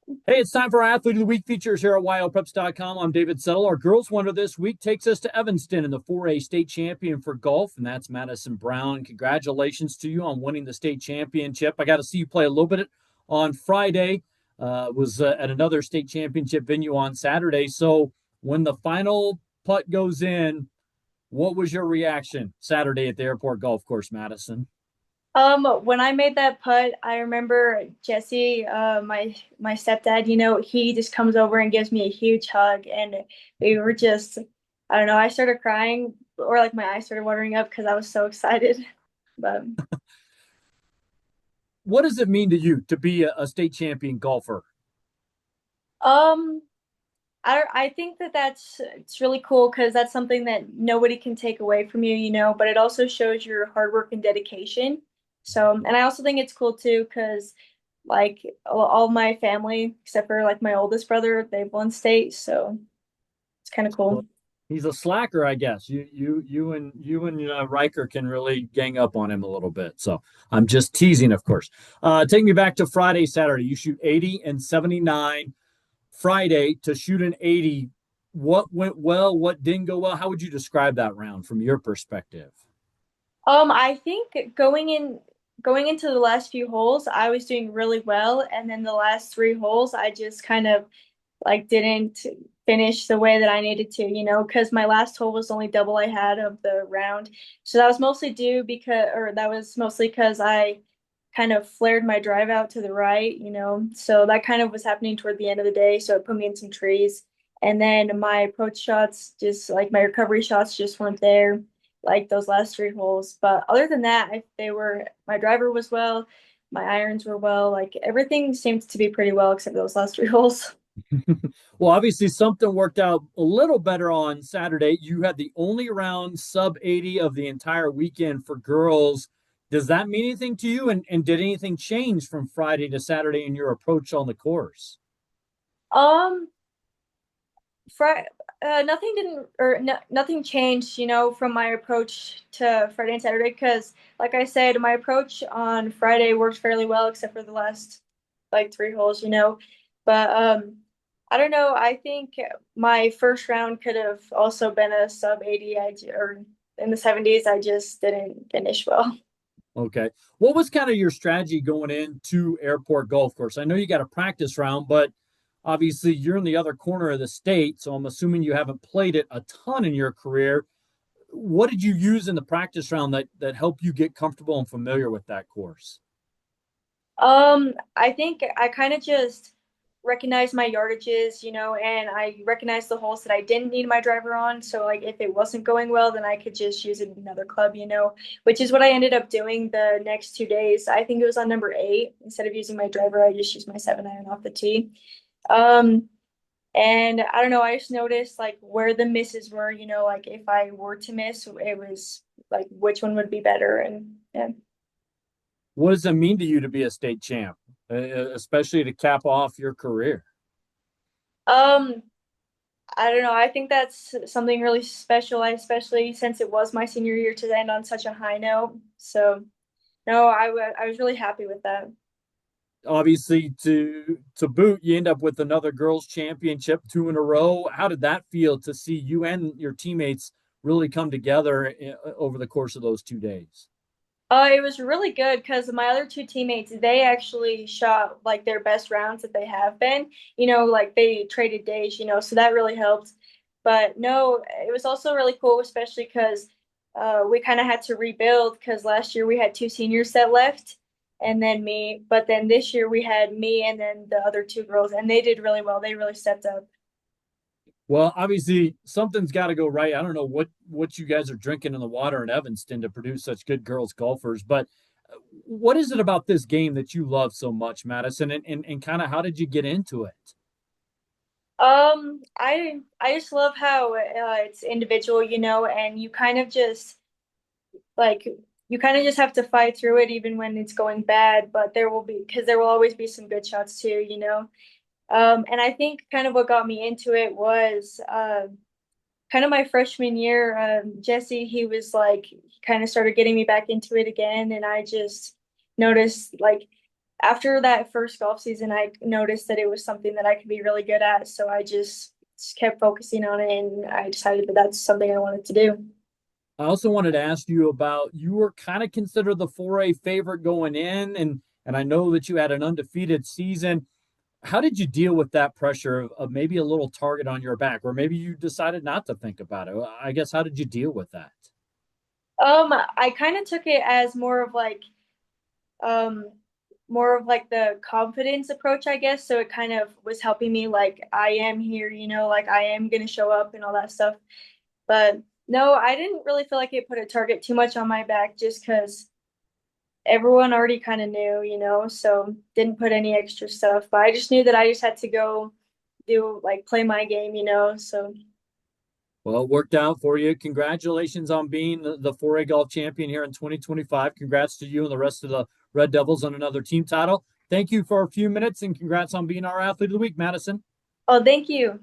Hey, it's time for our Athlete of the Week features here at Wyopreps.com. I'm David Settle. Our girls' wonder this week takes us to Evanston and the 4A state champion for golf, and that's Madison Brown. Congratulations to you on winning the state championship. I got to see you play a little bit on Friday. Was at another state championship venue on Saturday. So when the final putt goes in, what was your reaction Saturday at the airport golf course, Madison? When I made that putt, I remember Jesse, my stepdad, he just comes over and gives me a huge hug, and we were just, I don't know, I started crying, or like my eyes started watering up because I was so excited. But What does it mean to you to be a state champion golfer? um, I think that it's really cool because that's something that nobody can take away from you, but it also shows your hard work and dedication. So, and I also think it's cool too because like all my family except for like my oldest brother, they've won state, so it's kind of Well, cool. he's a slacker, I guess. You and Riker can really gang up on him a little bit. So I'm just teasing, of course. Take me back to Friday, Saturday. You shoot 80 and 79. Friday to shoot an 80. What went well? What didn't go well? How would you describe that round from your perspective? I think going into the last few holes, I was doing really well, and then the last three holes, I just kind of like didn't finish the way that I needed to, because my last hole was the only double I had of the round. So that was mostly due because, or that was mostly because I kind of flared my drive out to the right, So that kind of was happening toward the end of the day. So it put me in some trees. And then my approach shots, just like my recovery shots, just weren't there like those last three holes. But other than that, my driver was well, my irons were well, like everything seemed to be pretty well except those last three holes. Well, obviously something worked out a little better on Saturday. You had the only round sub 80 of the entire weekend for girls. Does that mean anything to you? And did anything change from Friday to Saturday in your approach on the course? Um, Fri Nothing didn't or no, nothing changed, from my approach to Friday and Saturday because, like I said, my approach on Friday worked fairly well except for the last like three holes, But I don't know. I think my first round could have also been a sub 80. Or in the 70s. I just didn't finish well. Okay. What was kind of your strategy going into airport golf course? I know you got a practice round, but obviously you're in the other corner of the state, so I'm assuming you haven't played it a ton in your career. What did you use in the practice round that helped you get comfortable and familiar with that course? I think I kind of just recognized my yardages, and I recognized the holes that I didn't need my driver on. So like if it wasn't going well, then I could just use another club, which is what I ended up doing the next 2 days. I think it was on number 8. Instead of using my driver, I just used my 7-iron off the tee. Um, and I don't know, I just noticed like where the misses were, like if I were to miss, it was like which one would be better. And yeah. What does it mean to you to be a state champ, especially to cap off your career? Um, I don't know. I think that's something really special, especially since it was my senior year to end on such a high note. So, no, I was really happy with that. Obviously, to boot, you end up with another girls' championship, two in a row. How did that feel to see you and your teammates really come together over the course of those 2 days? It was really good because my other two teammates, they actually shot like their best rounds that they have been, like they traded days, so that really helped. But no, it was also really cool, especially because we kind of had to rebuild because last year we had two seniors that left and then me. But then this year we had me and then the other two girls, and they did really well. They really stepped up. Well, obviously something's got to go right. I don't know what you guys are drinking in the water in Evanston to produce such good girls golfers, but what is it about this game that you love so much, Madison? And kind of how did you get into it? I just love how it's individual, and like you kind of just have to fight through it even when it's going bad, but there will always be some good shots too, And I think kind of what got me into it was kind of my freshman year. Jesse, he kind of started getting me back into it again, and I just noticed like after that first golf season, I noticed that it was something that I could be really good at. So I just kept focusing on it, and I decided that that's something I wanted to do. I also wanted to ask you about you were kind of considered the 4A favorite going in, and I know that you had an undefeated season. How did you deal with that pressure of maybe a little target on your back, or maybe you decided not to think about it? I guess how did you deal with that? I kind of took it as um more of like the confidence approach, I guess. So it kind of was helping me like I am here, like I am gonna show up and all that stuff. But no, I didn't really feel like it put a target too much on my back just because everyone already kind of knew, so didn't put any extra stuff. But I just knew that I just had to go do like play my game, so Well, it worked out for you. Congratulations on being the 4A golf champion here in 2025. Congrats to you and the rest of the Red Devils on another team title. Thank you for a few minutes and congrats on being our athlete of the week, Madison. oh, thank you.